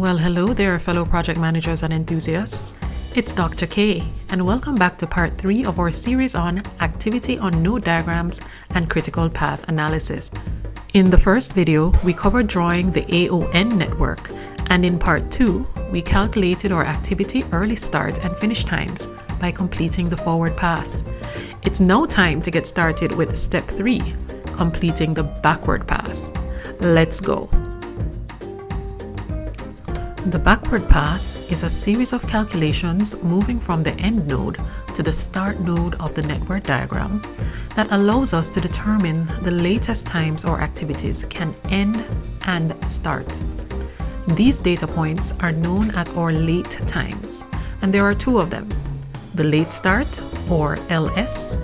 Well, hello there, fellow project managers and enthusiasts. It's Dr. K, and welcome back to part 3 of our series on activity on node diagrams and critical path analysis. In the first video, we covered drawing the AON network, and in part 2, we calculated our activity early start and finish times by completing the forward pass. It's now time to get started with step 3, completing the backward pass. Let's go. The backward pass is a series of calculations moving from the end node to the start node of the network diagram that allows us to determine the latest times our activities can end and start. These data points are known as our late times, and there are 2 of them: the late start, or LS,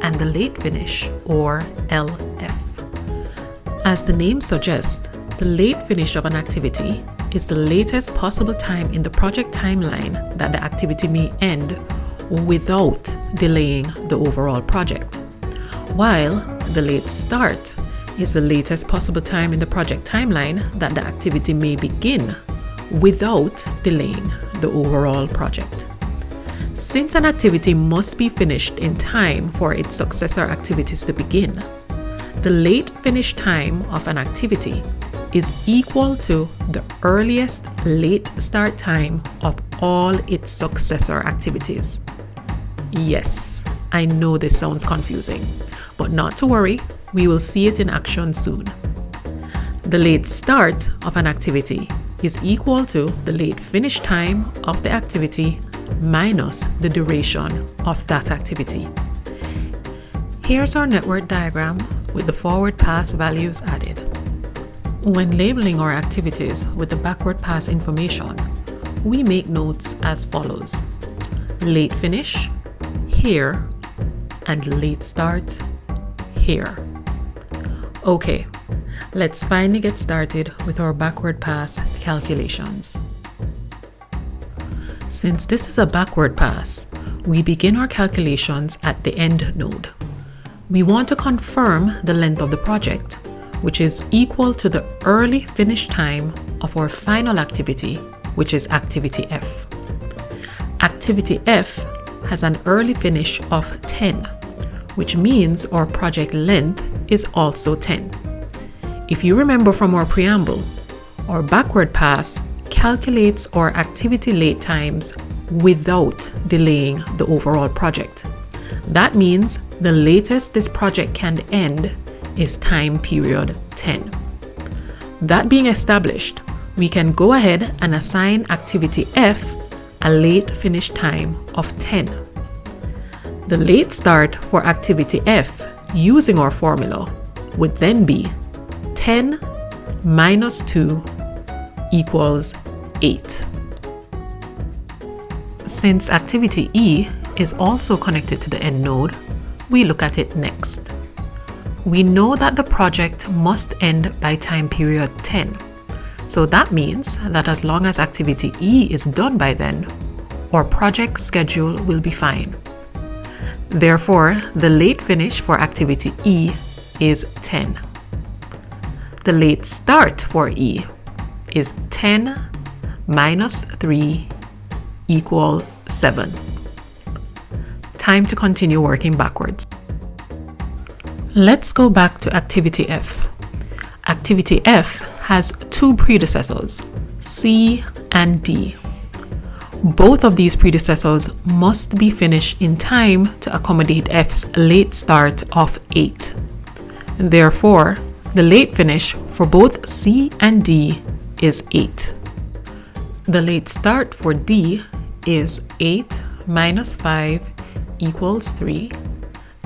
and the late finish, or LF. As the name suggests, the late finish of an activity is the latest possible time in the project timeline that the activity may end without delaying the overall project, while the late start is the latest possible time in the project timeline that the activity may begin without delaying the overall project. Since an activity must be finished in time for its successor activities to begin, the late finish time of an activity is equal to the earliest late start time of all its successor activities. Yes, I know this sounds confusing, but not to worry, we will see it in action soon. The late start of an activity is equal to the late finish time of the activity minus the duration of that activity. Here's our network diagram with the forward pass values added. When labeling our activities with the backward pass information, we make notes as follows: late finish here and late start here. Okay, let's finally get started with our backward pass calculations. Since this is a backward pass, we begin our calculations at the end node. We want to confirm the length of the project, which is equal to the early finish time of our final activity, which is activity F. Activity F has an early finish of 10, which means our project length is also 10. If you remember from our preamble, our backward pass calculates our activity late times without delaying the overall project. That means the latest this project can end is time period 10. That being established, we can go ahead and assign activity F a late finish time of 10. The late start for activity F using our formula would then be 10 minus 2 equals 8. Since activity E is also connected to the end node, we look at it next. We know that the project must end by time period 10. So that means that as long as activity E is done by then, our project schedule will be fine. Therefore, the late finish for activity E is 10. The late start for E is 10 minus 3 equal 7. Time to continue working backwards. Let's go back to activity F. Activity F has 2 predecessors, C and D. Both of these predecessors must be finished in time to accommodate F's late start of 8. Therefore, the late finish for both C and D is 8. The late start for D is 8 minus 5 equals 3.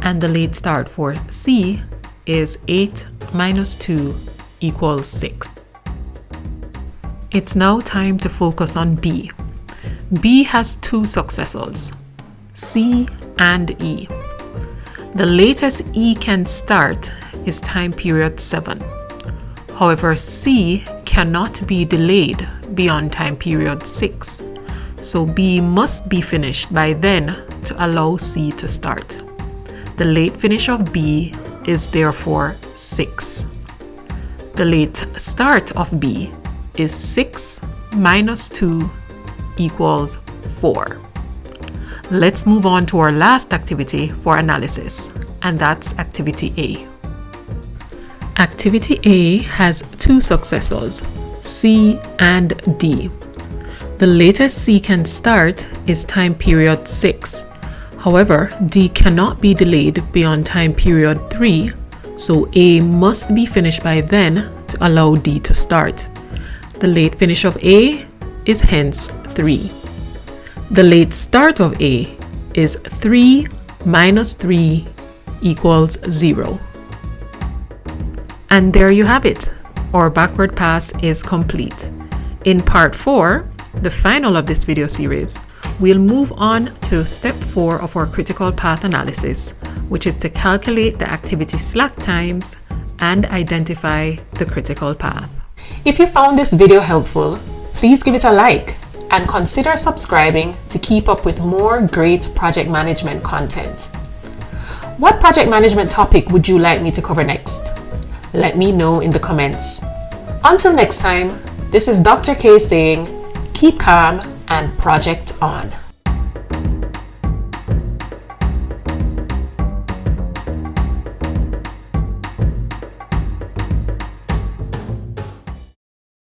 And the late start for C is 8 minus 2 equals 6. It's now time to focus on B. B has 2 successors, C and E. The latest E can start is time period 7. However, C cannot be delayed beyond time period 6. So B must be finished by then to allow C to start. The late finish of B is therefore 6. The late start of B is 6 minus 2 equals 4. Let's move on to our last activity for analysis, and that's activity A. Activity A has two successors, C and D. The latest C can start is time period 6. However, D cannot be delayed beyond time period 3, so A must be finished by then to allow D to start. The late finish of A is hence 3. The late start of A is 3 minus 3 equals 0. And there you have it. Our backward pass is complete. In part 4, the final of this video series, we'll move on to step 4 of our critical path analysis, which is to calculate the activity slack times and identify the critical path. If you found this video helpful, please give it a like and consider subscribing to keep up with more great project management content. What project management topic would you like me to cover next? Let me know in the comments. Until next time, this is Dr. K saying, keep calm and project on.